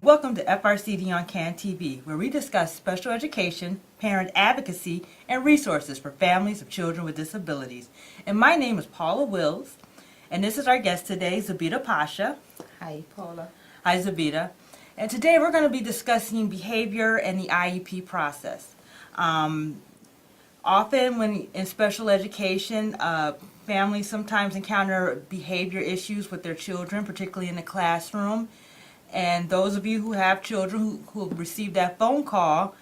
Welcome to FRCD on CAN TV, where we discuss special education, parent advocacy, and resources for families of children with disabilities. And my name is Paula Wills, and this is our guest today, Zabita Pasha. Hi, Paula. Hi, Zabita. And today we're going to be discussing behavior and the IEP process. Often when in special education, families sometimes encounter behavior issues with their children, particularly in the classroom. And those of you who have children who have received that phone call,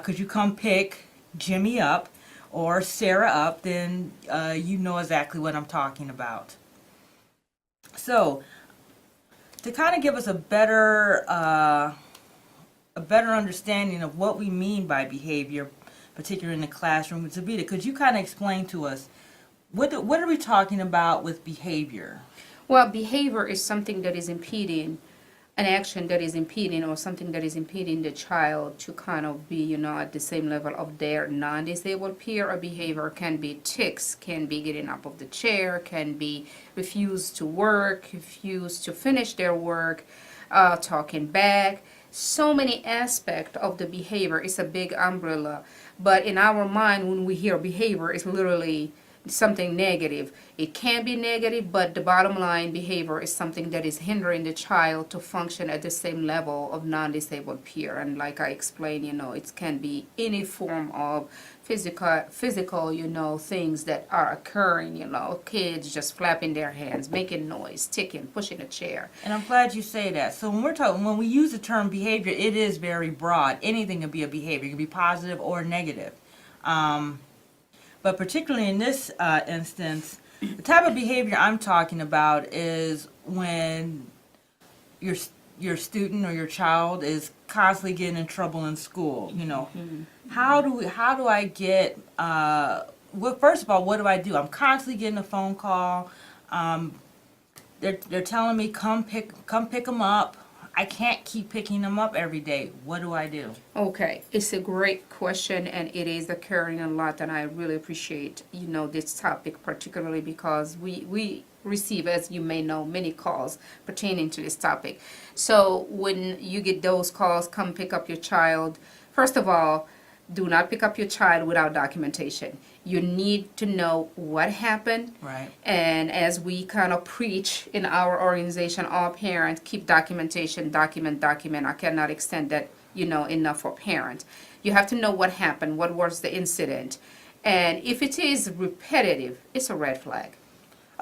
could you come pick Jimmy up or Sarah up, then you know exactly what I'm talking about. So, to kind of give us a better understanding of what we mean by behavior, particularly in the classroom, Zabita, could you kind of explain to us what are we talking about with behavior? Well, behavior is something that is impeding, an action that is impeding or something that is impeding the child to kind of be, at the same level of their non-disabled peer. Or behavior can be tics, can be getting up of the chair, can be refuse to work, refuse to finish their work, talking back. So many aspects of the behavior is a big umbrella. But in our mind, when we hear behavior, it's literally something negative. It can be negative, but the bottom line, behavior is something that is hindering the child to function at the same level of non-disabled peer. And like I explained, it can be any form of physical, things that are occurring, kids just flapping their hands, making noise, ticking, pushing a chair. And I'm glad you say that. So when we use the term behavior, it is very broad. Anything can be a behavior. It can be positive or negative. But particularly in this instance, the type of behavior I'm talking about is when your student or your child is constantly getting in trouble in school. How do I get? Well, first of all, what do I do? I'm constantly getting a phone call. They're telling me come pick them up. I can't keep picking them up every day. What do I do? Okay, it's a great question, and it is occurring a lot, and I really appreciate, this topic, particularly because we receive, as you may know, many calls pertaining to this topic. So when you get those calls, come pick up your child, first of all, do not pick up your child without documentation. You need to know what happened. Right. And as we kind of preach in our organization, all parents keep documentation, document. I cannot extend that, enough for parents. You have to know what happened, what was the incident. And if it is repetitive, it's a red flag.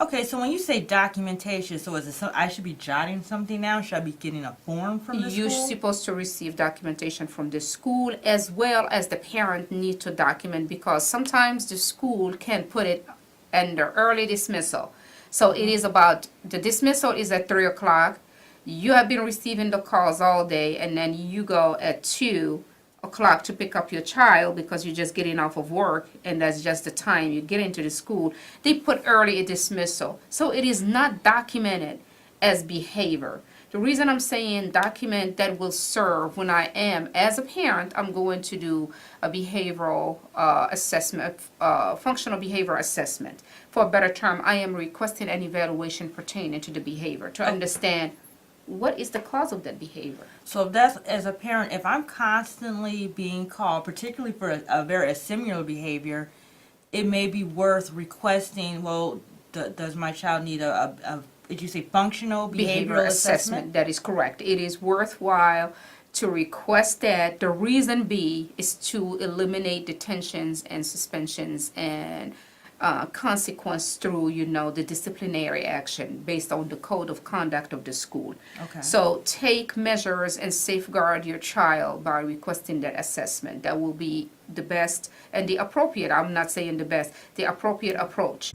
Okay, so when you say documentation, so is it I should be jotting something down? Should I be getting a form from the school? You're supposed to receive documentation from the school, as well as the parent need to document, because sometimes the school can put it under early dismissal. So it is about, the dismissal is at 3 o'clock. You have been receiving the calls all day, and then you go at 2 o'clock to pick up your child because you're just getting off of work, and that's just the time you get into the school. They put early a dismissal. So it is not documented as behavior. The reason I'm saying document, that will serve when I am, as a parent, I'm going to do a behavioral assessment, functional behavior assessment. For a better term, I am requesting an evaluation pertaining to the behavior to understand what is the cause of that behavior. So that's, as a parent, if I'm constantly being called, particularly for a very similar behavior, it may be worth requesting, well, does my child need did you say functional behavioral assessment? That is correct. It is worthwhile to request that. The reason is to eliminate detentions and suspensions and consequence through, the disciplinary action based on the code of conduct of the school. Okay. So take measures and safeguard your child by requesting that assessment. That will be the best and the appropriate, I'm not saying the best, the appropriate approach.